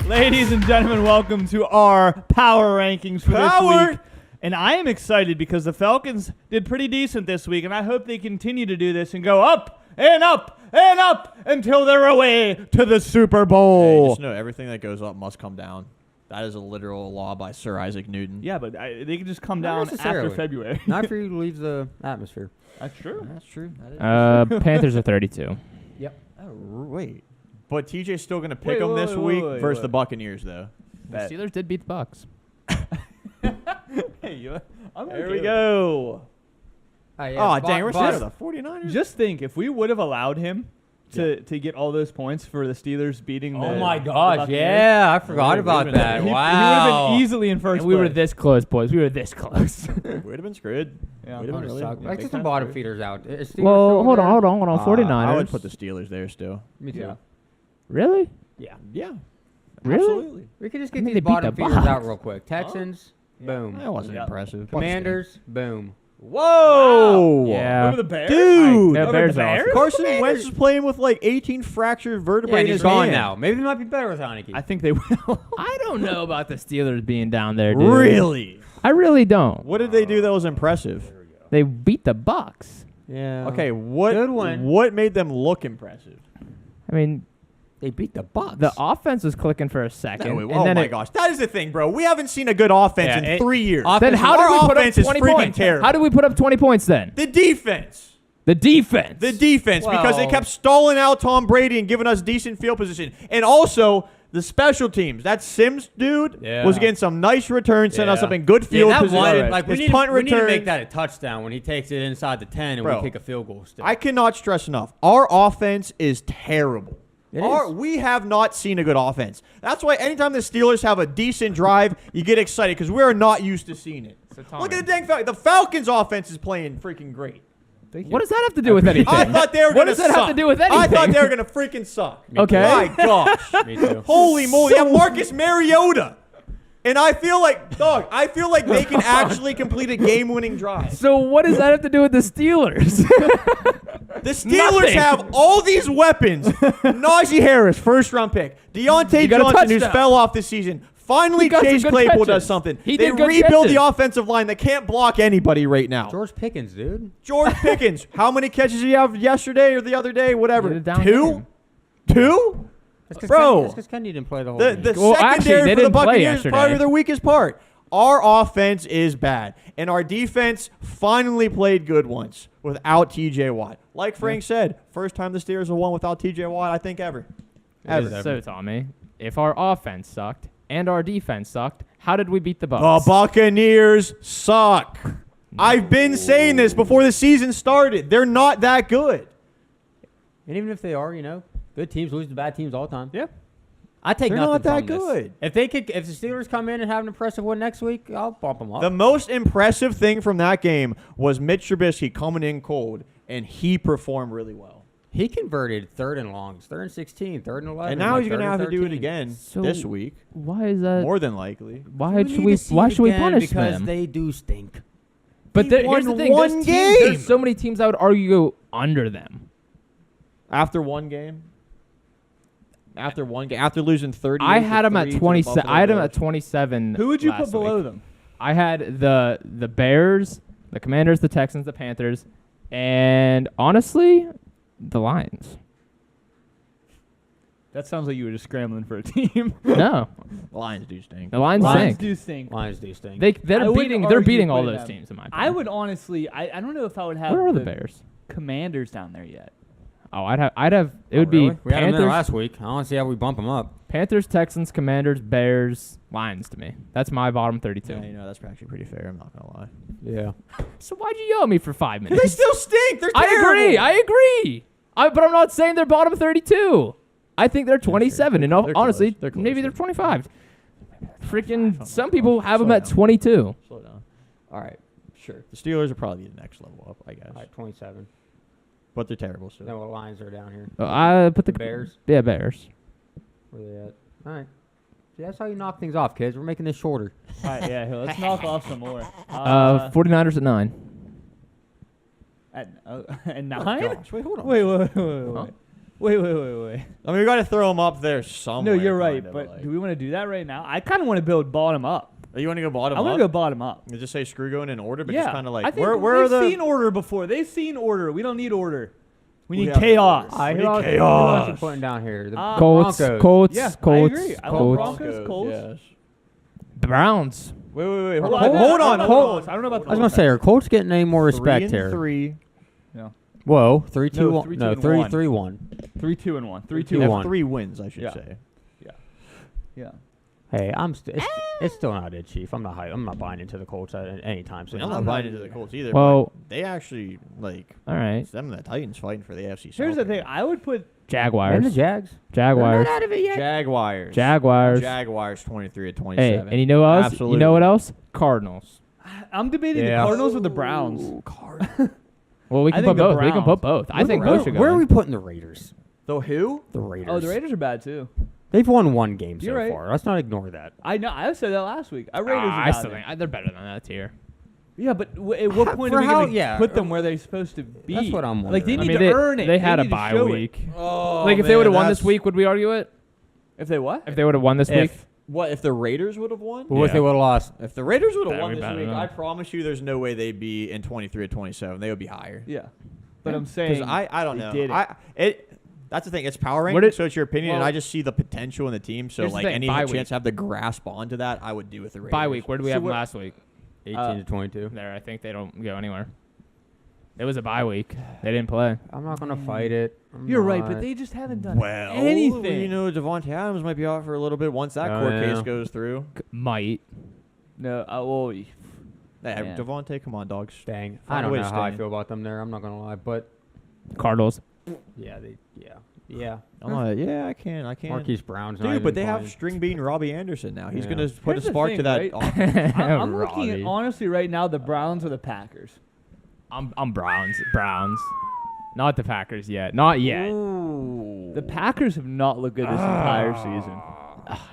Ladies and gentlemen, welcome to our power rankings for this week. And I am excited because the Falcons did pretty decent this week, and I hope they continue to do this and go up and up and up until they're away to the Super Bowl. Hey, just know everything that goes up must come down. That is a literal law by Sir Isaac Newton. Yeah, but they can just come down after February. Not for you to leave the atmosphere. That's true. That's true. That is Panthers are 32. Yep. Oh, wait. But TJ's still going to pick them this week versus the Buccaneers, though. The Steelers did beat the Bucs. There we go. Dang, we're still the 49ers. Just think, if we would have allowed him to get all those points for the Steelers beating the Oh my the gosh, Buccaneers, yeah, I forgot about that. He would Wow. have been easily in first And we were place. this close, boys. We were this close. We'd have been screwed. Yeah. We'd have been really Like big some time bottom screwed. feeders out. Is Steelers Well, still hold there? on. 49ers. I would put the Steelers there still. Me too. Yeah. Really? Yeah. Really? Absolutely. We could just I get mean, these they beat bottom the feeders out Bucs. real quick. Texans, boom. That wasn't Yeah. impressive. Commanders, boom. Whoa! Yeah. Remember the Bears? Dude! No, Remember Bears the are awesome. Bears? Carson Wentz is playing with like 18 fractured vertebrae Yeah, in and his he's gone hand. now. Maybe they might be better with Heineke. I think they will. I don't know about the Steelers being down there, dude. Really? I really don't. What did they do that was impressive? They beat the Bucs. Yeah. Okay, what Good one. What made them look impressive? I mean, They beat the Bucs. the offense was clicking for a second. No, and oh then my gosh, that is the thing, bro. We haven't seen a good offense Yeah, in it- 3 years. Then how did Our we put up offense is 20 freaking points? terrible. How did we put up 20 points then? The defense. The defense. Because they Well- kept stalling out Tom Brady and giving us decent field position. And also, the special teams. That Sims dude was getting some nice returns, sent us up in good field that position. one, like, His we punt need to return. make that a touchdown when he takes it inside the 10 and Bro, we kick a field goal still. I cannot stress enough. Our offense is terrible. It is. We have not seen a good offense. That's why anytime the Steelers have a decent drive, you get excited because we are not used to seeing it. So, Tommy, Look at the dang Falcons. The Falcons' offense is playing freaking great. what does that have to do with anything? I thought they were What going to does that suck. have to do with anything? I thought they were going to freaking suck. Okay. My gosh. Me too. Holy moly. They have Marcus Mariota. And I feel like they can actually complete a game-winning drive. So what does that have to do with the Steelers? The Steelers Nothing. have all these weapons. Najee Harris, first-round pick. Deontay You got a Johnson, who's touchdown. fell off this season. Finally, He got some Chase good Claypool catches. does something. He They did good rebuild the catches. offensive line that can't block anybody right now. George Pickens, dude. George Pickens. How many catches did he have yesterday or the other day? Whatever. He had a down Two? game. Two? That's Bro. because Kenny didn't play the whole The game. the Well, actually, secondary they for the didn't play Buccaneers is probably yesterday. their weakest part. Our offense is bad, and our defense finally played good once without TJ Watt. Like Frank said, first time the Steelers have won without TJ Watt, I think ever. Ever. So, Tommy, if our offense sucked and our defense sucked, how did we beat the The Bucs? Buccaneers suck. I've been saying this before the season started. They're not that good. And even if they are, good teams lose to bad teams all the time. Yeah. I take They're nothing not that from this. good. If the Steelers come in and have an impressive win next week, I'll bump them up. The most impressive thing from that game was Mitch Trubisky coming in cold, and he performed really well. He converted 3rd and longs, 3rd and 16, 3rd and 11. And now like he's going to 3rd and have to do it 13. again So- this week, Why is that? more than likely. Why We should need we? to see Why it should we again punish because them? they do stink. But They here's the won thing: one there's game. There's so many teams I would argue go under them. After one game? After losing 30. I had them at 27. I had them at 27. Who would you last put below week. them? I had the Bears, the Commanders, the Texans, the Panthers, and honestly, the Lions. That sounds like you were just scrambling for a team. No, Lions do stink. the Lions Lions stink. do stink. Lions do stink. They're I wouldn't beating argue all with those them. teams in my I opinion. would honestly, I don't know if I would have Where are the Bears? Commanders down there yet. Oh, I'd have. It would Really? be We had them there Panthers, last week. I want to see how we bump them up. Panthers, Texans, Commanders, Bears, Lions. To me, that's my bottom 32. Yeah, that's actually pretty fair. I'm not going to lie. Yeah. So why'd you yell at me for 5 minutes? They still stink. They're terrible. I agree. But I'm not saying they're bottom 32. I think they're 27, and They're honestly, close. They're close. maybe they're 25. Freaking, some people have them at 22. Slow down. All right. Sure. The Steelers are probably the next level up, I guess. All right, 27. But they're terrible. So. Then what Lions are down here? I put the Bears. Yeah, Bears. Where are they at? All right. See, that's how you knock things off, kids. We're making this shorter. All right, yeah, here, let's knock off some more. 49ers at 9. At 9? Gosh, wait, hold on. Wait. Huh? Wait. I mean, we got to throw them up there No, somewhere. you're right. kinda, But like. do we want to do that right now? I kind of want to build bottom up. Oh, you want to go bottom I up? want to go bottom up. You just say screw going in order, but yeah. just kind of like I think where are they've the seen order before. They've seen order. We don't need order. We We need have no chaos. order. I We who need else chaos. you putting down here? The Colts, Broncos. Colts, Yeah, Colts, I agree. I love Colts. Broncos. Colts. Yes. Browns. Wait. Hold on, Hold on. Colts. I don't know about I was gonna say, are Colts getting any more respect 3-3. here? No. Whoa, 3-2-1. No, No, 3-2-1. 3-3-1. 3-2-1. 3-2. They have 3-1. 3 wins, I should Yeah. say. Yeah. Hey, it's still not it, Chief. I'm not buying into the Colts at any time soon. I'm not buying into the Colts either. Well- but they actually All right. it's them and the Titans fighting for the AFC South. Here's the thing. right I would put And the Jaguars. Jags. Jaguars. They're not out of it yet. Jaguars. Jaguars. 23-27. Hey, and you know what else? Absolutely. You know what else? Cardinals. I'm debating Yeah. the Cardinals with the Browns. Ooh, Cardinals. Well, we I can think put the both. We can put Browns. both. I think both should go. Where are in. we putting the Raiders? The who? The Raiders. Oh, the Raiders are bad too. They've won one game so You're right. far. Let's not ignore that. I know. I said that last week. Our Raiders are I bad still there. think they're better than that tier. Yeah, but at what point For are we how- going to yeah. put them where they're supposed to be? That's what I'm Like they wondering. need I mean, to earn it. They had a need to bye show it. week. Oh, Like if they would have won this week, would we argue it? If they what? If they would have won this week, If the Raiders would have won? But what if they would have lost? If the Raiders would have That'd won be this better week, than I that. promise you there's no way they'd be in 23-27. They would be higher. Yeah, but I'm saying Because I don't they know. did it. That's the thing. It's power What ranking, it- so it's your opinion, and well, I just see the potential in the team. So here's the like thing, any bye chance week. to have the grasp onto that, I would do with the Raiders. bye week. Where did we So have what- them last week? 18-22. There, I think they don't go anywhere. It was a bye week. They didn't play. I'm not gonna fight it. You're right, but they just haven't done anything. You know, Devontae Adams might be out for a little bit once that Oh, court yeah. case goes through. Might. No, well, Hey, Man. Devontae, come on, dogs. Dang. Find I a don't way know to how I stay. feel about them there. I'm not gonna lie, but Cardinals. yeah. Yeah, I can. Marquise Brown's not Dude, even but they have playing. string bean Robbie Anderson now. He's Yeah. gonna put Here's a the spark thing, to that. right? offense. I'm looking at Robbie. honestly right now the Browns or the Packers. I'm Browns. Browns. Not the Packers yet. Not yet. The Packers have not looked good this entire season.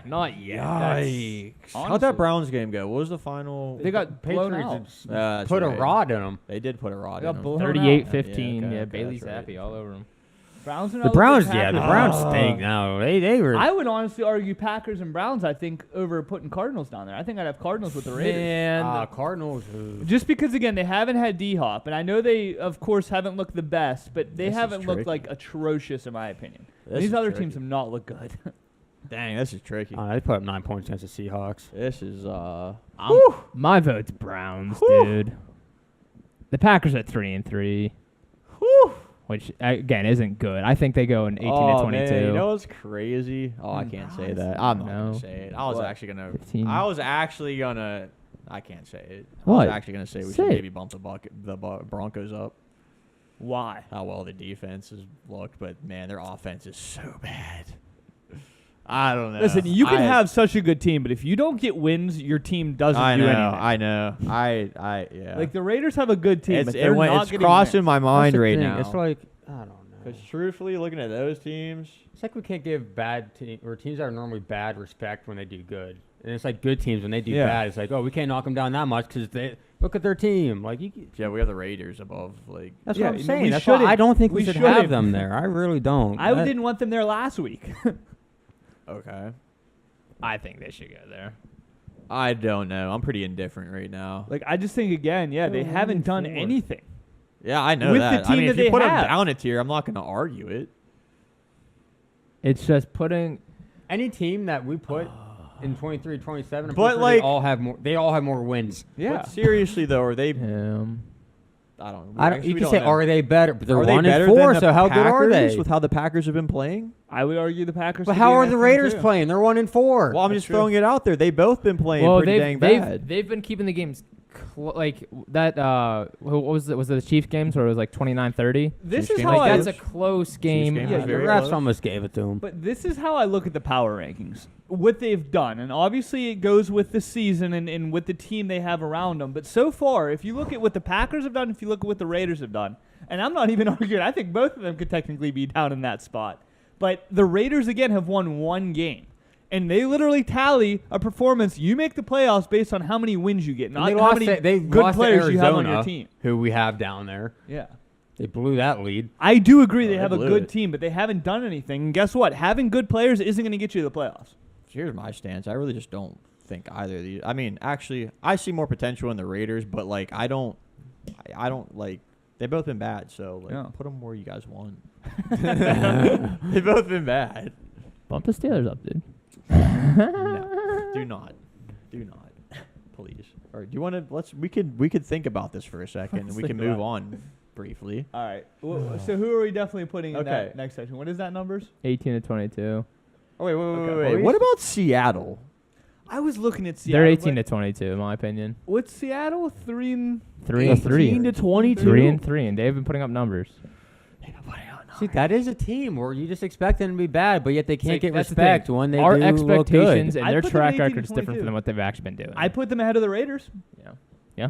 Not yet. Yikes! How'd honestly- that Browns game go? What was the final? They got blown out. Patriots That's put right. a rod in them. They did put a rod They in got him. blown out. 38-15. Yeah, Yeah, okay, Bailey's that's right. happy all over them. Browns are The not Browns, looking yeah, the Packers. Browns stink now. They were. I would honestly argue Packers and Browns. I think over putting Cardinals down there. I think I'd have Cardinals with the Raiders. And Cardinals. Just because again they haven't had D-Hop, and I know they of course haven't looked the best, but they This is haven't looked tricky. like atrocious in my opinion. This These is other tricky. teams have not looked good. Dang, this is tricky. They put up 9 points against the Seahawks. This is my vote's Browns, dude. The Packers are 3-3. Which again isn't good. I think they go in 18-22. Man, you know what's crazy? Oh, I can't say that. I'm not No. gonna say it. I was What? actually gonna. 15. I can't say it. I What? was actually gonna say we Say should it. maybe bump the Broncos up. Why? How well the defense has looked, but man, their offense is so bad. I don't know. Listen, you can I- have such a good team, but if you don't get wins, your team doesn't I do know. anything. I know. Yeah. Like the Raiders have a good team, but it's they're not it's getting crossing wins. my mind That's the right thing, now. It's like I don't know. Because truthfully, looking at those teams, It's like we can't give bad teams or teams that are normally bad respect when they do good, and it's like good teams when they do Yeah. bad. It's like, oh, we can't knock them down that much because they look at their team. Like yeah, we have the Raiders above. Like, that's Yeah, what I'm we saying. That's why shouldn't. I don't think we We should shouldn't. have them there. I really don't. I That- didn't want them there last week. okay, I think they should go there. I don't know. I'm pretty indifferent right now. Like I just think again, yeah, they They're haven't done 1-4. anything. Yeah, I know With the that. I team mean, that if you they put them have. down a tier, I'm not going to argue it. It's just putting. any team that we put in 23-27, I'm But, pretty sure like- they all have more wins. Yeah. But seriously though, are they? I don't. I don't. actually, You we can don't say, know. are they better? But they're Are they 1 better and 4. than the So how good are Packers they? with how the Packers have been playing? I would argue the Packers. But should how be in are that the thing, Raiders too. playing? They're 1 and 4. Well, I'm That's just true. throwing it out there. They've both been playing pretty dang bad. They've been keeping the games like that. What was it? Was it the Chiefs games where it was like 29-30? This Chiefs is game how was I. That's a close game. game Yeah, was the very refs close. almost gave it to them. But this is how I look at the power rankings. What they've done, and obviously it goes with the season and with the team they have around them. But so far, if you look at what the Packers have done, if you look at what the Raiders have done, and I'm not even arguing, I think both of them could technically be down in that spot. But the Raiders again have won one game. And they literally tally a performance. You make the playoffs based on how many wins you get, not they how lost. many They good lost to players you have on Arizona, your team. who we have down there. Yeah. They blew that lead. I do agree they they have a blew good it. team, but they haven't done anything. And guess what? Having good players isn't going to get you to the playoffs. Here's my stance. I really just don't think either of these. I mean, actually, I see more potential in the Raiders, but like I don't like. They've both been bad, so like Yeah. put them where you guys want. They've both been bad. Bump the Steelers up, dude. No, do not, please. All right, do you want to? We could think about this for a second, and we think can move about on briefly. All right. Well, so who are we definitely putting in Okay. that next section? What is that numbers? 18 to 22. Oh wait, Okay. wait. What about Seattle? I was looking at Seattle. They're 18 but to 22, in my opinion. what's Seattle? 3 and 3 and 3. 18 to 22. 3 and 3, and they've been putting up numbers. See, that is a team where you just expect them to be bad, but yet they can't like, get that's the respect thing. when they Our do look good. expectations and I their put them track 18 to record is different 22. than what they've actually been doing. I put them ahead of the Raiders. Yeah.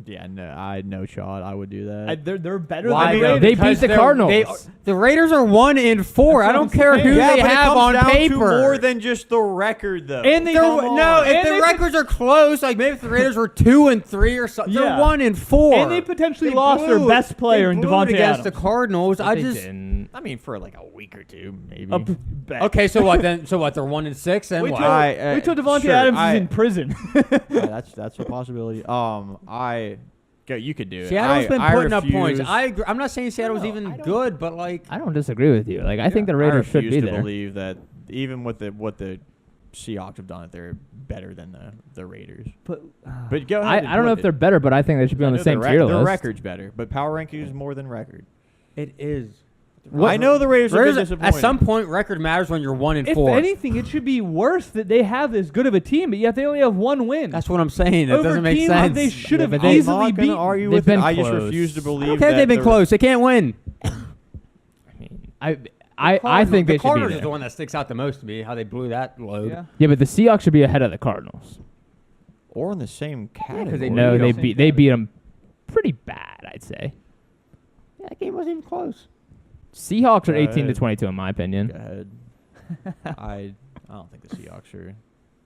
Yeah, no, I had no shot. I would do that. They're better Why, than though? the Raiders. They beat Because the they're- Cardinals. The Raiders are 1 and 4. That's I what don't I'm care saying. who yeah, they but have it comes on down paper. to more than just the record, though. And they They're- come no, on. if And the they records are close, like maybe if the Raiders were 2 and 3 or something, Yeah. they're 1 and 4. And they potentially They lost their blew- best player in they blew it Devontae against Adams. the Cardinals. But I they just didn't. I mean, for like a week or two, maybe. okay. So what then? So what? They're 1 and 6, and Wait what? till, I- wait till Devontae sure, Adams I- is in prison. Yeah, that's a possibility. You could do it. Seattle's been I putting up points. refuse- I agree. I'm not saying Seattle's No, even I don't- good, but like I don't disagree with you. Like I think the Raiders I should refuse be to there. believe that even with what the Seahawks have done, they're better than the Raiders. But But go ahead. I don't know if they're better, but I think they should be on the same tier Their list. record's better, but power rankings is more than record. it is. I know the Raiders are Raiders, disappointed. at some point, record matters when you're 1 and if 4. anything, it should be worse that they have this good of a team, but yet they only have one win. That's what I'm saying. That Over doesn't make teams sense. they should have Yeah, but I'm easily not gonna beaten. argue They've with it. been I just close. refuse to believe Okay, that they've been the- close. They can't win. I mean, I think they the should be Cardinals is there. the one that sticks out the most to me. How they blew that load. Yeah. Yeah, but the Seahawks should be ahead of the Cardinals. or in the same category. they No, beat they them. beat them pretty bad, I'd say. Yeah, that game wasn't even close. Seahawks are Go 18 to ahead. 22 in my opinion. Go ahead. I don't think the Seahawks are.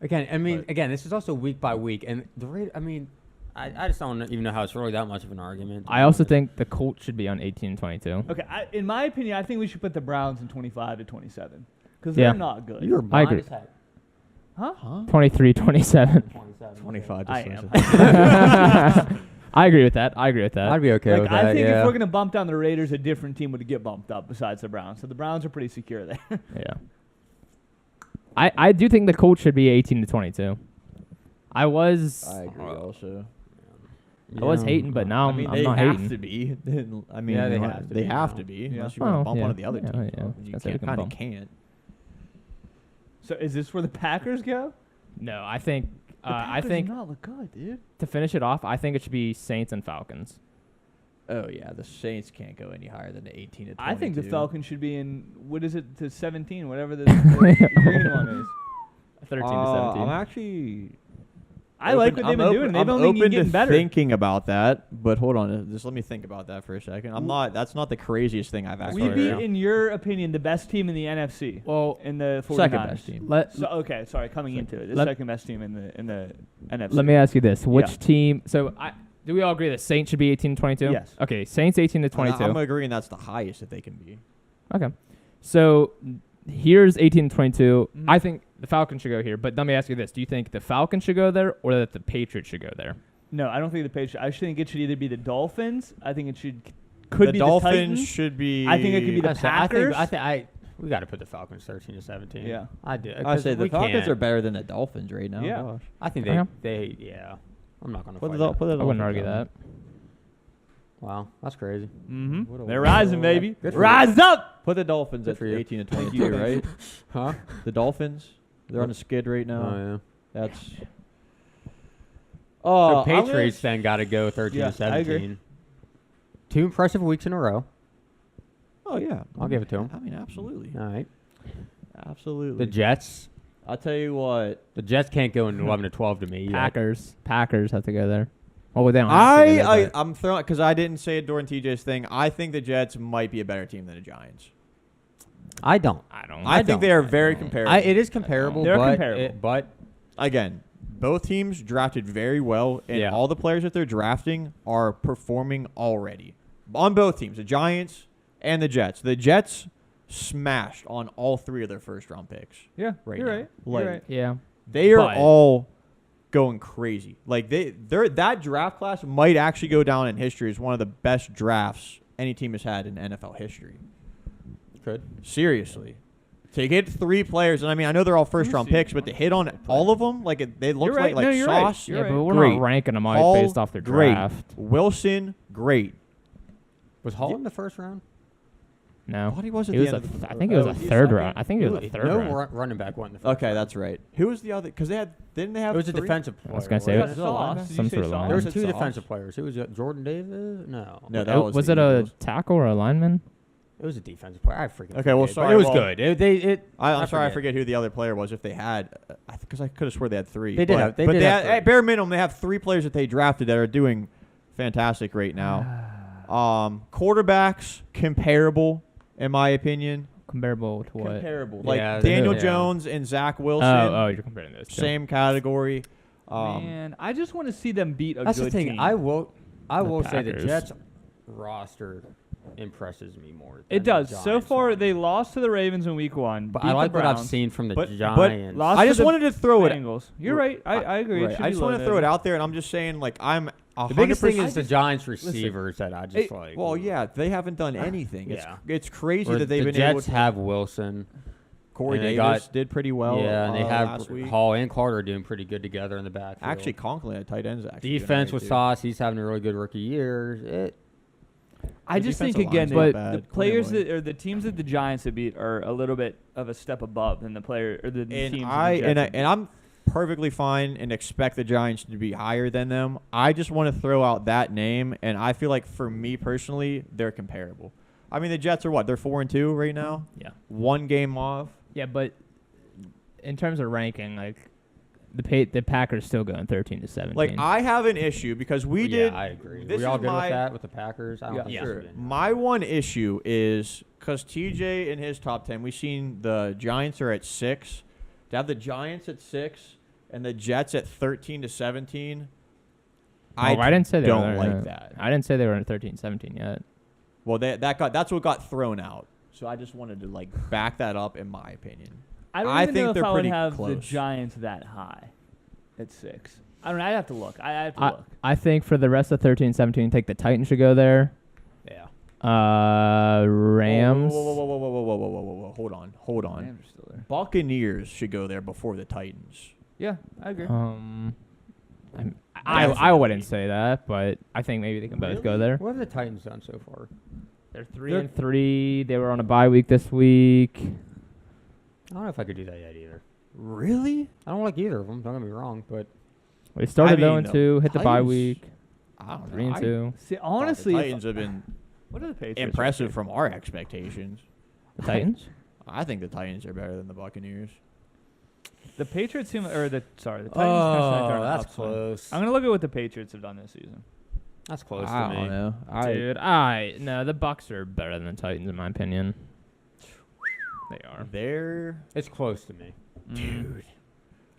Again, I mean, But- this is also week by week, and the rate. I mean, I just don't even know how it's really that much of an argument. I also think the Colts should be on 18 and 22. Okay, in my opinion, I think we should put the Browns in 25 to 27 because Yeah. they're not good. You're I agree. Huh? 23 27. 25. I am. I agree with that. I'd be okay Like, with that. I think yeah. if we're gonna bump down the Raiders, a different team would get bumped up besides the Browns. So the Browns are pretty secure there. Yeah. I do think the Colts should be 18 to 22. I was I agree also. I was hating, but now I mean, I'm they not have hating. to be. I mean, Yeah, they unless- have to they be have now. to be. Yeah. Unless you want to Well, bump yeah. one of the other Yeah, teams. yeah. up. That's You what we can kind of bump. can't. So is this where the Packers go? No, I think The I Packers think do not look good, dude. to finish it off, I think it should be Saints and Falcons. Oh yeah, the Saints can't go any higher than the 18 to 22. I think the Falcons should be in what is it to 17, whatever the green one is. 13 to I'm 17. actually. I like what they've been doing. They've only been open getting to better. thinking about that, but hold on, just let me think about that for a second. I'm not. That's not the craziest thing I've actually. We'd be, heard. in your opinion, the best team in the NFC. Well, In the 49ers. Second best team. So, okay, sorry, coming into it, the let- second best team in the NFC. Let me ask you this: which Yeah. team? So, do we all agree that Saints should be 18 to 22? Yes. Okay, Saints 18 to 22. I'm agreeing that's the highest that they can be. Okay, so here's 18 to 22. Mhm. I think the Falcons should go here. But let me ask you this: do you think the Falcons should go there, or that the Patriots should go there? No, I don't think the Patriots. I think it should either be the Dolphins. I think it could the be Dolphins the Titans. should be. I think it could be the Packers. I think we got to put the Falcons 13 to 17. Yeah. I do. I say the Falcons can't. are better than the Dolphins right now. Yeah. Gosh. I think Okay. they yeah. I'm not gonna Put fight the, that. put the I wouldn't Dolphins argue on. that. Wow, that's crazy. Mm-hmm. What a They're weirdo. rising, baby. Good for Rise up. Put the Dolphins Good at for you. 18 to Thank 22, you. right? Huh? The Dolphins, they're on a skid right now. Oh yeah. That's. So Oh, Patriots then got to go 13 Yeah, to I agree. 17. 2 impressive weeks in a row. Oh yeah, I'll give it to 'em. I mean, absolutely, All right. absolutely. The Jets. I'll tell you what. The Jets can't go in 11 to 12 to me. yet. Packers have to go there. Oh, they don't. Have to go there, but- I'm throwing because I didn't say it during TJ's thing. I think the Jets might be a better team than the Giants. I don't. I think don't. they are very comparable. It is comparable. They're but comparable. but Again, both teams drafted very well, and Yeah. all the players that they're drafting are performing already. on both teams, the Giants and the Jets. The Jets smashed on all 3 of their first-round picks. Yeah, Right you're now. right. Like, You're right. Yeah. They are But- all going crazy. Like that draft class might actually go down in history as one of the best drafts any team has had in NFL history. Could. Seriously. To get 3 players, and I mean, I know they're all first-round see. picks, but to hit on all of them, like they look You're right. like No, you're right. sauce. You're Yeah, right. but we're Great. not ranking them out Hall, based off their great. draft. Wilson, great. Was Hall in the first round? I No. thought he was at He the was end of the I think it was oh, a he's third second? round. I think it was a third no round. running back went in the first Okay, round. that's right. Who was the other? Because didn't they have? It was a 3? defensive player. I was gonna say wasn't it it? was Sauce. Did you some say sort of Sauce? line. There was It's 2 Sauce. defensive players. It was Jordan Davis. No. No, that was was the it a Eagles. tackle or a lineman? It was a defensive player. I freaking Okay, well, forget, sorry, but it was well- good. I'm sorry, I forget who the other player was. If they had, because I could have swore they had 3. They did but, have- they but did they have had, 3. at bare minimum, they have 3 players that they drafted that are doing fantastic right now. Quarterbacks comparable, in my opinion. Comparable to what? Comparable, like Yeah, Daniel yeah. Jones and Zach Wilson. Oh, you're comparing those two. Same category. Man, I just want to see them beat a That's good the thing. team. I will say the Packers. Jets roster impresses me more. than It the does. So Giants far, one. they lost to the Ravens in Week 1. But beat I the like what I've Browns, seen from the But- Giants. lost I to just the wanted to throw it. Bengals. You're right. I agree. It Right. should I be just want to loaded. throw it out there, and I'm just saying, like, I'm 100%. The biggest thing is the just- Giants receivers that I just like. Well, yeah, they haven't done anything. Yeah. It's crazy Where that they've the been able Jets to. have Wilson. Corey and they Davis got- did pretty well. Yeah, and they last have week. Hall and Carter doing pretty good together in the backfield. Actually, Conklin at tight ends. Actually doing defense all with right, too. Sauce. He's having a really good rookie year. I The just think defensive again, line's the, not the bad. players Anyway. that or the teams that the Giants have beat are a little bit of a step above than the player or the And teams. that I the Jets have beat. and I'm perfectly fine and expect the Giants to be higher than them. I just want to throw out that name, and I feel like for me personally, they're comparable. I mean, the Jets are what? They're 4-2 right now. Yeah. 1 game off. Yeah, but in terms of ranking, like the Packers still going 13-17. Like I have an issue because we did. Yeah, I agree. this We all is good my- with that with the Packers? I don't Yeah. think Sure. so. My one issue is because TJ in his top 10, we've seen the Giants are at 6. To have the Giants at 6 and the Jets at 13-17, I didn't say they don't were like that. I didn't say they were at 13-17 yet. Well, that's what got thrown out. So I just wanted to like back that up in my opinion. I don't I even think know if they're I would pretty have the close. Giants that high at 6. I don't know. I'd have to look. I have to I, look. I think for the rest of 13-17, think the Titans should go there. Yeah. Rams. Whoa. Hold on. Rams are still there. Buccaneers should go there before the Titans. Yeah, I agree. I wouldn't say that, but I think maybe they can both go there. What have the Titans done so far? They're 3-3. They were on a bye week this week. I don't know if I could do that yet either. Really? I don't like either of them. Don't get me wrong, but They started I mean, 0-2, hit the bye Titans- week, I don't know. 3-2. See, The honestly, Titans have been what are the Patriots? impressive from our expectations. The Titans? I think the Titans are better than the Buccaneers. The Patriots seem, or the Titans. that's close. I'm gonna look at what the Patriots have done this season. That's close I to me. don't know. Dude, no, the Bucks are better than the Titans in my opinion. They are. They're It's close to me. dude.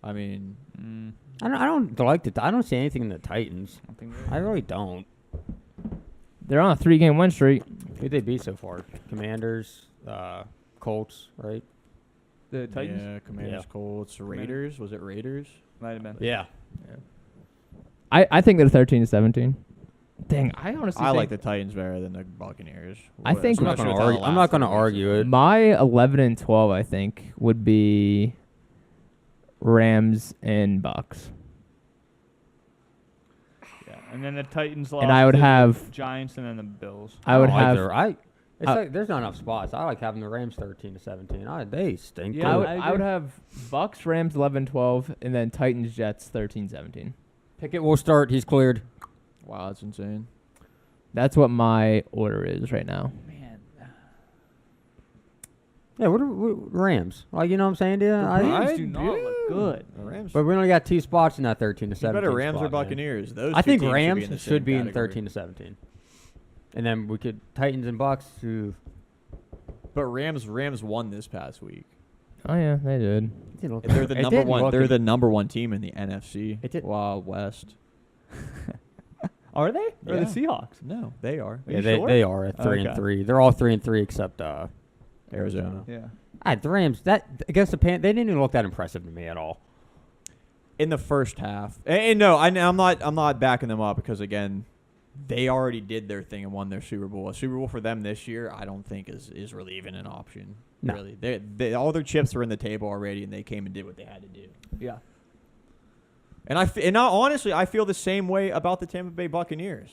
I mean, I don't like the. I don't see anything in the Titans. I think I really don't. They're on a 3-game win streak. Who they beat so far? Commanders, Colts, right? the Titans yeah, Commanders, Yeah. Colts, Raiders. Was it Raiders? might have been. Yeah. I think they're 13-17. Dang, I honestly I think like the Titans better than the Buccaneers. I think- I'm not Especially gonna with how argue. the I'm last not gonna 3 weeks argue have it. my 11-12 I think would be Rams and Bucks. Yeah, and then the Titans lost. And I would to the have Giants and then the Bills. I would don't like have their- It's I- like there's not enough spots. I like having the Rams 13-17. They stink. Yeah, I too. would, I I would agree. have Bucks, Rams 11-12, and then Titans, Jets 13-17. Pickett will start. He's cleared. Wow, that's insane. That's what my order is right now. Man, Yeah, what Rams? Like, you know what I'm saying, dude? Rams do not look good. The Rams. But we only got 2 spots in that 13 to It's 17. better Rams spot, or man. Buccaneers. Those I two think teams Rams should be in, the should be same in category. 13 to 17. And then we could Titans and Bucks who But Rams won this past week. Oh yeah, they did. They're the number one. They're the number 1 team in the NFC. It did- Wow, West. Are they? Or Yeah. the Seahawks? No, they are. Yeah, you they sure? they are at 3 Okay. and 3. They're all 3 and 3 except Arizona. Yeah. The Rams. That against the Pan, they didn't even look that impressive to me at all. In the first half, and no, I'm not backing them up because again, they already did their thing and won their Super Bowl. A Super Bowl for them this year, I don't think is really even an option. No. Really, they all their chips were in the table already, and they came and did what they had to do. Yeah. And honestly, I feel the same way about the Tampa Bay Buccaneers.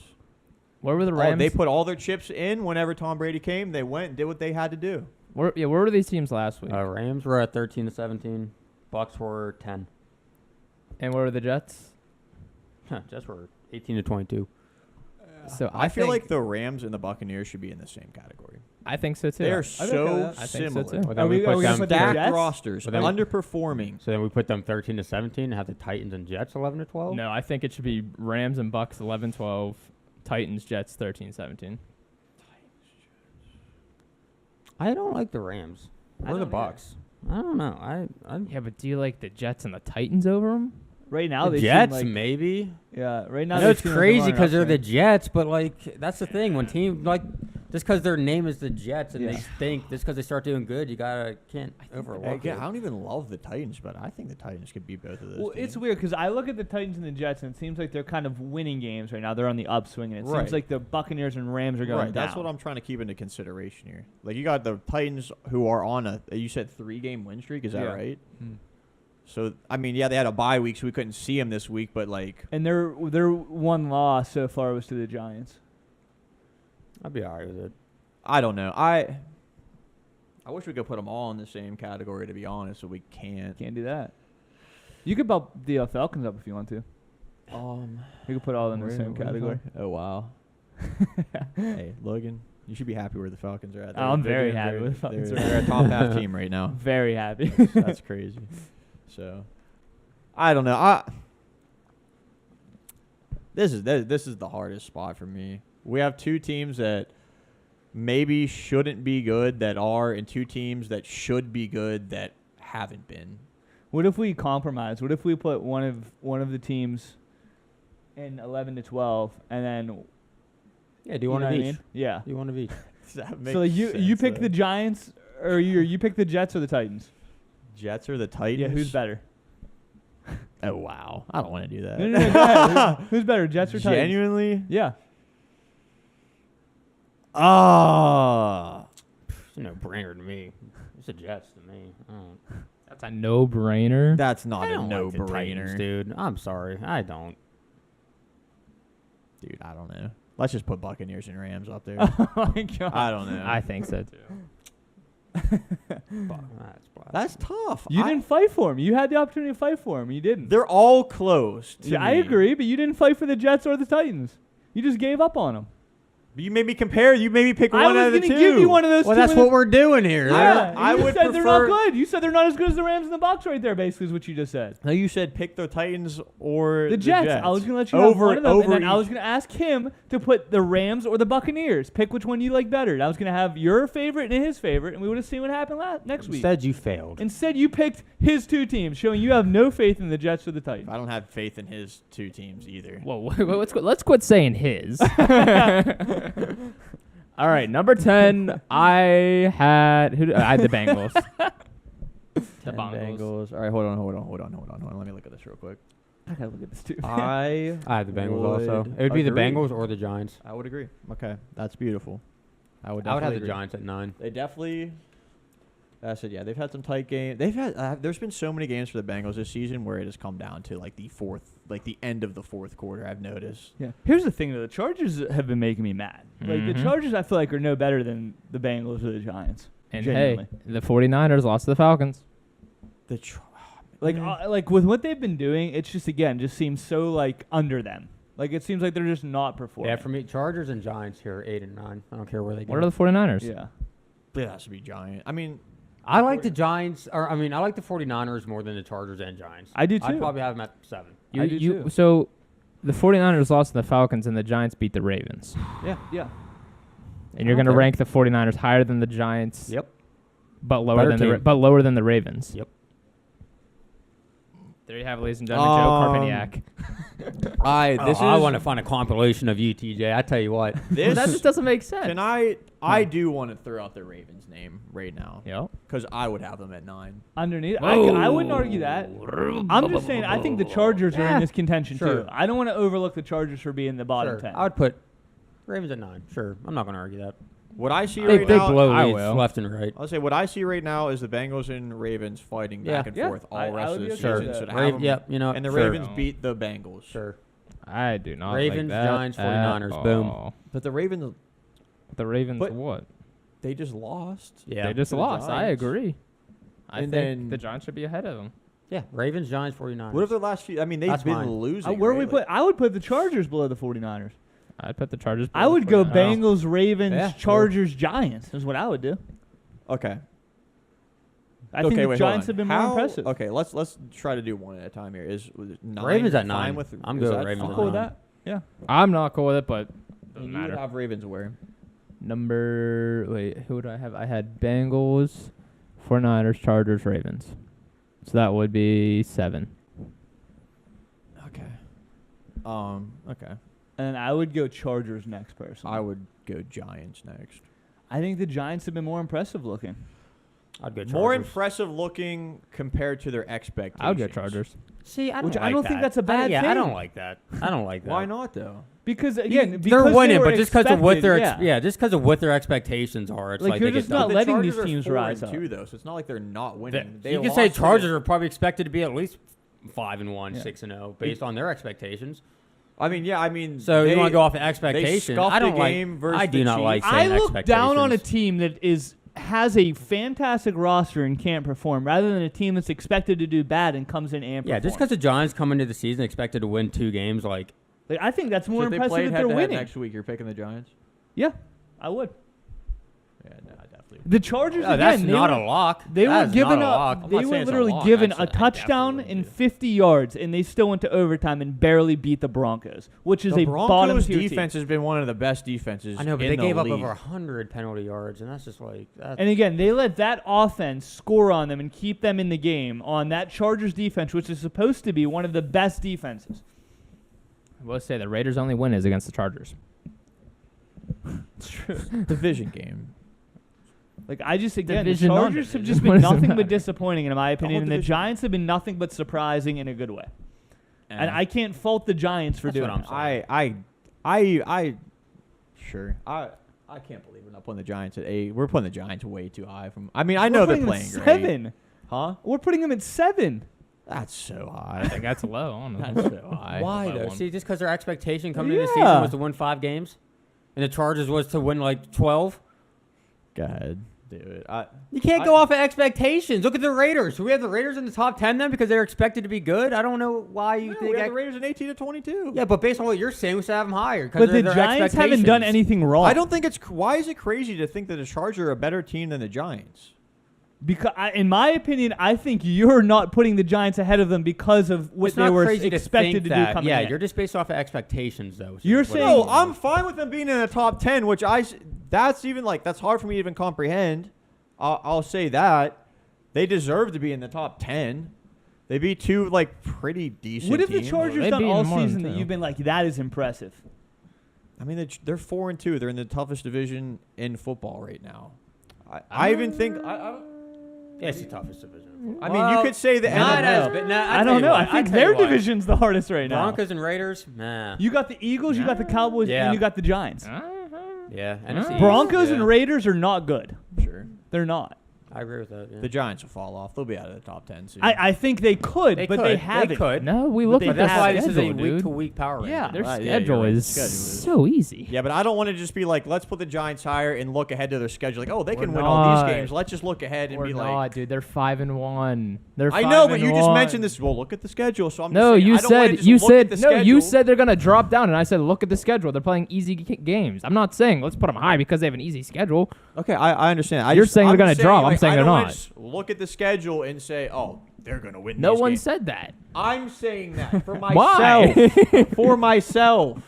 Where were the Oh, Rams? they put all their chips in whenever Tom Brady came. They went and did what they had to do. where were these teams last week? Rams were at 13-17. Bucks were 10. And where were the Jets? Jets were 18-22. So I feel think- like the Rams and the Buccaneers should be in the same category. I think so too. They are okay so with I think so similar. too. But then Are we we put gonna them put the Stacked Jets? rosters, But then- underperforming. So then we put them 13-17 and have the Titans and Jets 11-12. No, I think it should be Rams and Bucks 11-12, Titans Jets 13-17. I don't like the Rams or the don't Bucks. I don't know. I Yeah, but do you like the Jets and the Titans over them? Right now, the they Jets seem like, maybe. yeah. Right now, I know they it's seem like crazy on an because they're the upswing. Jets, but like that's the thing when teams like just because their name is the Jets and Yeah. they stink, just because they start doing good, you can't overlook Again, it. I don't even love the Titans, but I think the Titans could beat both of those. Well, teams. it's weird because I look at the Titans and the Jets, and it seems like they're kind of winning games right now. They're on the upswing, and it Right. seems like the Buccaneers and Rams are going Right, down. that's what I'm trying to keep into consideration here. Like you got the Titans who are on you said 3-game win streak, is that Yeah. right? So I mean, yeah, they had a bye week, so we couldn't see them this week, but like, And their one loss so far was to the Giants. I'd be alright with it. I don't know. I wish we could put them all in the same category, to be honest, but we can't. Can't do that. You could bump the Falcons up if you want to. You could put all in the same category. Oh wow. Hey, Logan, you should be happy where the Falcons are at. I'm They're very doing happy great. with the Falcons are They're a top half team right now. Very happy. That's crazy. So, I don't know. This is the hardest spot for me. We have two teams that maybe shouldn't be good that are, and two teams that should be good that haven't been. What if we compromise? What if we put one of the teams in 11-12, and then Yeah, do one know of what I each. mean? Yeah. Do one of each. So like you pick the Giants, or you pick the Jets or the Titans. Jets or the Titans? Yeah, who's better? Oh wow, I don't want to do that. No, go ahead. Who's better, Jets or Titans? Genuinely? Yeah. Ah. It's a no-brainer to me. It's the Jets to me. That's a no-brainer. That's not I a don't like the Titans, no-brainer, dude. I'm sorry, I don't. dude. I don't know. Let's just put Buccaneers and Rams up there. Oh my god. I don't know. I think so too. That's tough. You didn't fight for him. You had the opportunity to fight for him. You didn't. They're all close. To Yeah, I me. agree, but you didn't fight for the Jets or the Titans. You just gave up on them. But you made me compare. You made me pick I one out was of the going two. to give you one of those Well, two. that's what we're doing here. Yeah, I you would said they're not prefer- good. You said they're not as good as the Rams in the box right there, basically, is what you just said. No, you said pick the Titans or The Jets. I was going to let you over have one of them, and then I each- was going to ask him to put the Rams or the Buccaneers. Pick which one you like better. And I was going to have your favorite and his favorite, and we would have seen what happened next week. Instead, you failed. Instead, you picked his two teams, showing you have no faith in the Jets or the Titans. I don't have faith in his two teams either. Whoa, let's quit saying his. All right, number 10. I had the Bengals. The Bengals. All right, hold on. Let me look at this real quick. I gotta look at this too. I had the Bengals also. would It would be the agree. Bengals or the Giants. I would agree. Okay, that's beautiful. I would have the agree. Giants at 9. They definitely. I said, yeah, they've had some tight games. They've had. There's been so many games for the Bengals this season where it has come down to like the end of the fourth quarter. I've noticed. Yeah. Here's the thing, though. The Chargers have been making me mad. Like, the Mhm. Chargers, I feel like, are no better than the Bengals or the Giants. And Genuinely. hey, the 49ers lost to the Falcons. Like with what they've been doing, it's just, again, just seems so, like, under them. Like, it seems like they're just not performing. Yeah, for me, Chargers and Giants here are 8 and 9. I don't care where they go. What are the 49ers? Yeah. It has to be Giant. I mean, I like the Giants, I like the 49ers more than the Chargers and Giants. I do, too. I'd probably have them at 7. I do too. So the 49ers lost to the Falcons and the Giants beat the Ravens. Yeah. And you're going to Okay. rank the 49ers higher than the Giants, Yep. but lower Better than team. but lower than the Ravens. Yep. There you have it, ladies and gentlemen. Joe Carpiniak. I want to find a compilation of you, TJ. I tell you what. This That just doesn't make sense. Can I do want to throw out the Ravens name right now. Yep. Because I would have them at 9. Underneath, I wouldn't argue that. I'm just saying, I think the Chargers are in this contention Sure. too. I don't want to overlook the Chargers for being the bottom Sure. 10. I would put Ravens at 9. Sure. I'm not going to argue that. What I see They right now, blow I leads will. left and right. I'll say what I see right now is the Bengals and Ravens fighting back and Yeah. forth all I rest would of the agree with season. that. So to Ra- have 'em- yep, you know, and the sure. Ravens beat the Bengals. Sure. I do not Ravens, like that. Giants, 49ers, at boom. all. But the Ravens, The Ravens But- what? they just lost. Yeah. They just to the lost. I Giants. agree. I And think then- the Giants should be ahead of them. Yeah. Ravens, Giants, 49ers. What if their last few? I mean, they've That's been mine. losing. Where right? we put? I would put the Chargers below the 49ers. I'd put the Chargers. I would go below 49ers. Bengals, Ravens, Yeah, Chargers, Giants. Is what I would do. Okay. I think the wait, Giants hold have on. been more impressive. Okay, let's try to do one at a time here. Is 9 Ravens at fine 9. With, I'm is good with that Ravens I'm at fine? cool with 9. that. Yeah. I'm not cool with it, but doesn't You would matter. have Ravens where? Wait, who would I have? I had Bengals, 49ers, Chargers, Ravens. So that would be 7. Okay. Okay. And I would go Chargers next, personally. I would go Giants next. I think the Giants have been more impressive looking. I'd go Chargers. More impressive looking compared to their expectations. I would go Chargers. See, I don't Which like I don't think that. that's a bad Yeah, I thing. don't like that. I don't like that. Why not though? Because again, They're because winning, they were but just because of what expected, their yeah. just because of what their expectations are, it's Like, like you're they just get not done. The letting Chargers these are teams 4 rise and up. 2 though, so it's not like they're not winning. They You can lost say to Chargers the- are probably expected to be at least 5-1, Yeah. 6-0, based on their expectations. I mean, yeah, I mean. So you want to go off of They expectations? scuffed I don't the like. game versus I do the not Chiefs. like I saying look expectations. down on a team that has a fantastic roster and can't perform, rather than a team that's expected to do bad and comes in and Yeah, performs. just because the Giants come into the season expected to win 2 games, like Like, I think that's more So if they impressive played that they're head-to-head winning. next week, you're picking the Giants. Yeah, I would. Yeah, no, definitely. The Chargers oh, again. that's they not were, a lock. They That were is given not a up. lock. I'm They not were saying it's a literally lock, given I a definitely touchdown wouldn't and do. 50 yards, and they still went to overtime and barely beat the Broncos, which is The a bottom Broncos tier defense team. has been one of the best defenses. I know, but in they the gave up league. over 100 penalty yards, and that's just like that's, And again, they let that offense score on them and keep them in the game on that Chargers defense, which is supposed to be one of the best defenses. I will say the Raiders' only win is against the Chargers. It's true. division game. Like, I just, again, the Division, Chargers have just non-division. What been does it nothing matter? but disappointing, in my opinion, and the division. Giants have been nothing but surprising in a good way. And I can't fault the Giants for That's doing what I'm that. saying. Sure. I can't believe we're not putting the Giants at 8. We're putting the Giants way too high. I know they're putting them playing at great. 7. Huh? We're putting them at 7. That's so I high. think that's low, honestly. That's so high. Why by though? one. See, just because their expectation coming into the Yeah. season was to win 5 games, and the Chargers was to win like 12. Go ahead. Do it. You can't go off of expectations. Look at the Raiders. Do we have the Raiders in the top 10 then because they're expected to be good? I don't know why you we think. have the Raiders in 18 to 22. Yeah, but based on what you're saying, we should have them higher. 'Cause But of the their Giants haven't done expectations. anything wrong. I don't think it's. Why is it crazy to think that the Chargers are a better team than the Giants? Because, in my opinion, I think you're not putting the Giants ahead of them because of what It's they not were crazy expected think to that. do coming Yeah, in. you're just based off of expectations, though. You're Is what saying- it No, is. I'm fine with them being in the top 10, which that's even like that's hard for me to even comprehend. I'll say that they deserve to be in the top 10. They beat 2 like pretty decent. What have the teams. Chargers They done beat all them more than season that 2. you've been like, that is impressive? I mean, they're 4 and 2. They're in the toughest division in football right now. I even think. Yeah, it's the toughest division. I mean, you could say the Not NFL. as, but nah, I don't know. I think tell you their what. division's the hardest right now. Broncos and Raiders, nah. You got the Eagles, you got the Cowboys, Yeah. and you got the Giants. Yeah, NFC. Broncos yeah. and Raiders are not good. Sure. They're not. I agree with that. Yeah. The Giants will fall off. They'll be out of the top 10 soon. I think they could, They but could. they haven't. They could. No, we But look they at But that's their why this is a schedule, dude. week-to-week power ranking. Yeah. Their Right, yeah, schedule you're right. is Schedule is- so easy. Yeah, but I don't want to just be like, let's put the Giants higher and look ahead to their schedule. Like, oh, they We're can win all not. these games. Let's just look ahead and Or be not, like, dude. They're 5-1. They're I know, but you just 5-1. mentioned this. Well, look at the schedule. So I'm No, just saying, you I don't wanna said just you look at the said no. You schedule. said they're gonna drop down, and I said look at the schedule. They're playing easy games. I'm not saying let's put them high because they have an easy schedule. Okay, I understand. You're saying they're gonna drop. I'm saying I they're don't wanna not. just look at the schedule and say, oh, they're gonna win. No these one games. said that. I'm saying that for Why? myself. For myself.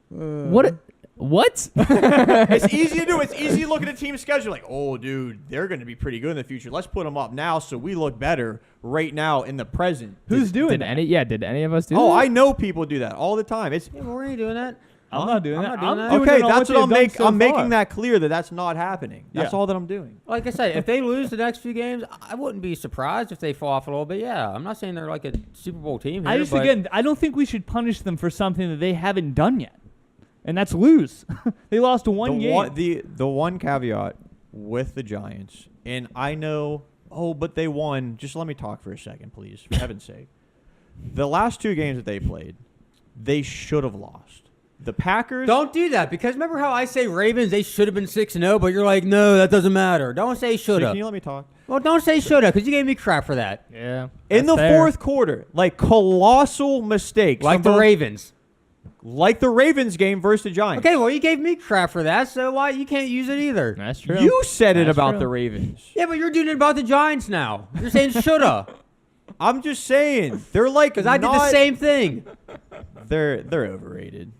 What? What? It's easy to do. It's easy to look at a team's schedule like, oh, dude, they're going to be pretty good in the future. Let's put them up now so we look better right now in the present. Who's doing Did that? did any of us do Oh, that? I know people do that all the time. It's Yeah, but we ain't doing that. I'm not doing that. not doing that. doing okay. it on That's what they've done so I'm making far. that clear that that's not happening. That's Yeah. all that I'm doing. Like I said, if they lose the next few games, I wouldn't be surprised if they fall off a little bit. Yeah, I'm not saying they're like a Super Bowl team here. but I don't think we should punish them for something that they haven't done yet, and that's lose. They lost one game. The one caveat with the Giants, and I know, but they won. Just let me talk for a second, please, for heaven's sake. The last 2 games that they played, they should have lost. The Packers. Don't do that, because remember how I say Ravens, they should have been 6-0, but you're like, no, that doesn't matter. Don't say should Can have. you let me talk? Well, don't say should have, because you gave me crap for that. Yeah. In the that's fair. 4th quarter, like colossal mistakes. Like from the both- Ravens. Like the Ravens game versus the Giants. Okay, well, you gave me crap for that, so why you can't use it either? That's true. You said it That's about true. the Ravens. Yeah, but you're doing it about the Giants now. You're saying shoulda, I'm just saying. They're like because I did the same thing. They're overrated.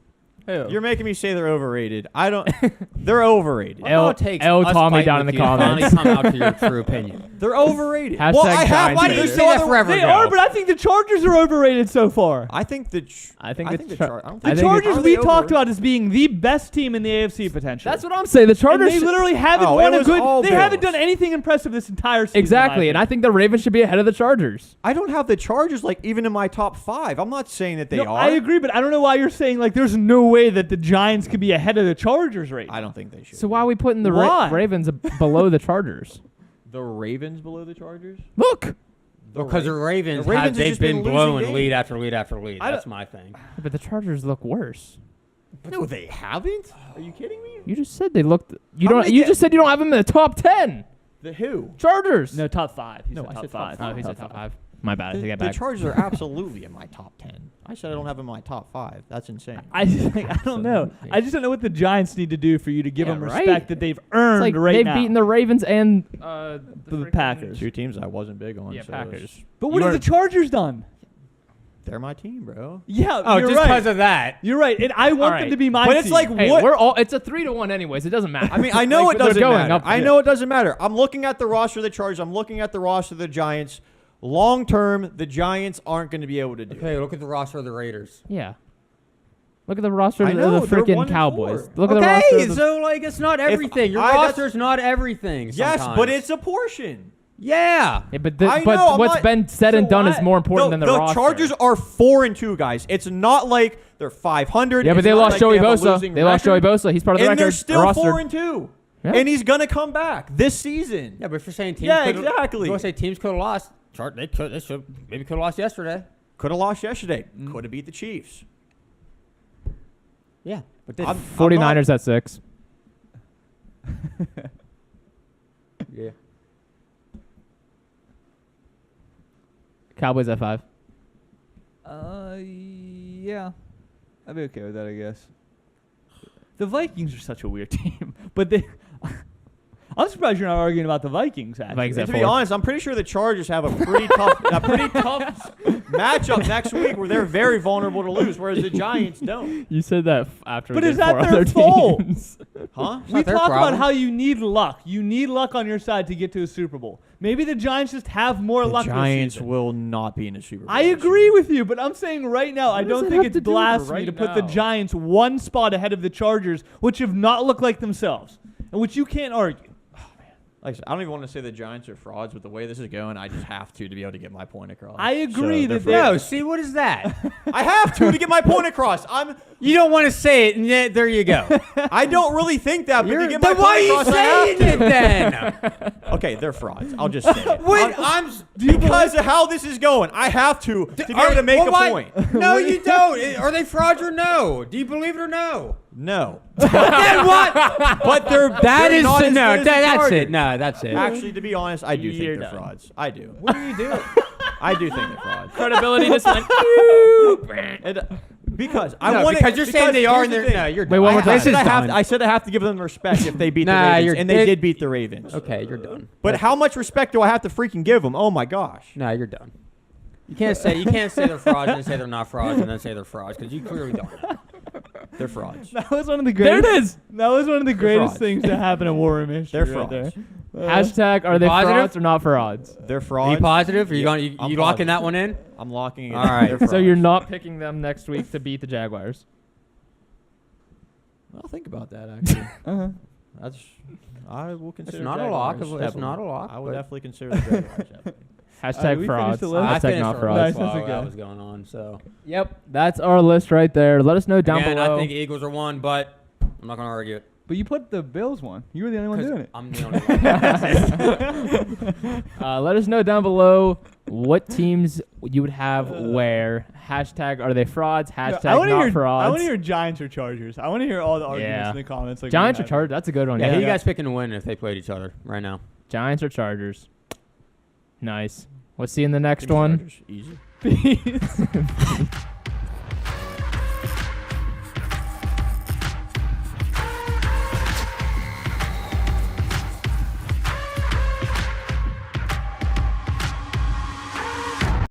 Who? You're making me say they're overrated. I don't. They're overrated. L- It takes L us Tommy fighting down in with the you to comments. finally come out to your true opinion. They're overrated. Hashtag well, I have. Giants Why do you there's say no that other- forever They ago? are, but I think the Chargers are overrated so far. I think the. I think the Char- Char- I don't The I think Chargers are we they talked over? about as being the best team in the AFC potentially. That's what I'm saying. The And Chargers. they literally haven't Oh, won it a was good. all They haven't Bills. done anything impressive this entire season. exactly, and I think the Ravens should be ahead of the Chargers. I don't have the Chargers like even in my top 5. I'm not saying that they no, are. I agree, but I don't know why you're saying like there's no way that the Giants could be ahead of the Chargers right now. I don't think they should. So why are we putting the Why? Ravens below the Chargers? The Ravens below the Chargers? Look, Because the Ravens, The Ravens have they've just been been losing blowing games. lead after lead after lead. I That's my thing. but the Chargers look worse. No, they haven't. Are you kidding me? You just said they looked. You How don't. many You ga- just said you don't have them in the top 10. The who? Chargers. No, top 5. He No, said I top said 5. top Oh, he five. said top 5. My bad. I take The that back. Chargers are absolutely in my top 10. I said I don't have them in my top 5. That's insane. I don't know. I just don't know what the Giants need to do for you to give Yeah, them right. respect that they've It's earned like right they've now. beaten the Ravens and The freaking- Packers. 2 teams I wasn't big on. Yeah, so Packers. But what You have are- the Chargers done? They're my team, bro. Yeah, Oh, you're just right. because of that. You're right, and I want All them right. to be my But it's team. like Hey, what? we're all. It's a 3-1 anyways. It doesn't matter. I mean, I know Like, it they're doesn't going matter. up. I know it doesn't matter. I'm looking at the roster of the Chargers. I'm looking at the roster of the Giants. Long term, the Giants aren't going to be able to do Okay, it. look at the roster of the Raiders. Yeah. Look at the roster I of know, the they're freaking 1-4. Cowboys. Look at the Okay, roster. Of the, so like it's not everything. Your that's- roster's not everything. Yes, Sometimes. but it's a portion. yeah. yeah, but I know, I'm what's not- been said and so done what? is more important than the roster. Chargers are 4-2, guys. It's not like they're 500. Yeah, but It's they not lost like Joey have a Bosa. losing They lost Joey record. Bosa. He's part of the And record they're still roster. 4-2. Yeah. And he's gonna come back this season. Yeah, but if you're saying teams, Yeah, could've- exactly. You want to say teams could have lost? They should maybe could have lost yesterday. Could have lost yesterday. Could have beat the Chiefs. Yeah, but they, I'm 49ers at 6. yeah. Cowboys at 5. Yeah. I'd be okay with that, I guess. The Vikings are such a weird team, but they. I'm surprised you're not arguing about the Vikings. Actually, Vikings And at to be 4. honest, I'm pretty sure the Chargers have a pretty tough matchup next week where they're very vulnerable to lose, whereas the Giants don't. You said that after. But we is did that 4 their other fault? teams. Huh? we not their talk about problem. how you need luck. You need luck on your side to get to a Super Bowl. Maybe the Giants just have more The luck. Giants this season. will not be in the Super Bowl. I this agree year. with you, but I'm saying right now, I What don't does it think have it's to do with blasphemy right to put the now? Giants one spot ahead of the Chargers, which have not looked like themselves, and which you can't argue. Like I said, I don't even want to say the Giants are frauds, but the way this is going, I just have to be able to get my point across. I agree they're that frauds. No, see what is that? I have to get my point across. You don't want to say it, and yet there you go. I don't really think that, but to get my Then why point are you across, I have saying it then? Okay, they're frauds. I'll just say it. Wait, Because of how this is going, I have to be able to make a point. No, you don't. Are they frauds or no? Do you believe it or no? No, Then what? but That they're is not as no. good as the That's Chargers. it. No, that's it. Actually, to be honest, I do You're think they're done. frauds. I do. What do you do? I do think they're frauds. Credibility just went. Because I No, want because you're saying they are, here's and the they're thing. no. You're Wait, done. one more time. This is I done. said I have to give them respect if they beat the Nah, Ravens, you're- and they it- did beat the Ravens. Okay, you're done. But how much respect do I have to freaking give them? Oh my gosh. No, you're done. You can't say they're frauds and say they're not frauds and then say they're frauds because you clearly don't. They're frauds. That was one of the There greatest. it is. That was one of the greatest frauds. things to happen in War Room history. They're right there. frauds. Hashtag, are they Positive? frauds or not frauds? They're Are frauds. you positive? Are you Yeah, going? I'm You locking positive. that one in? I'm locking it. All right. They're So frauds. you're not picking them next week to beat the Jaguars. I'll think about that actually. Uh-huh. That's. I will consider. not a Jaguars lock. It's heavily. not a lock, I would but- definitely consider the Jaguars. heavily. Hashtag we frauds. finished the list? I Hashtag finished not already frauds. Nice, while that's that okay. was going on. So Yep, that's our list right there. Let us know down again, below. I think Eagles are one, but I'm not going to argue it. But you put the Bills one. You were the only one 'Cause doing it. I'm the only one. Let us know down below what teams you would have where. Hashtag, are they frauds? Hashtag, I wanna not hear. frauds. I want to hear Giants or Chargers. I want to hear all the arguments Yeah. in the comments. Like Giants or we had. Chargers? That's a good one. Yeah, Yeah, who you guys picking to win if they played each other right now? Giants or Chargers? Nice. We'll see you in the next Give me one. Chargers. Easy. Peace.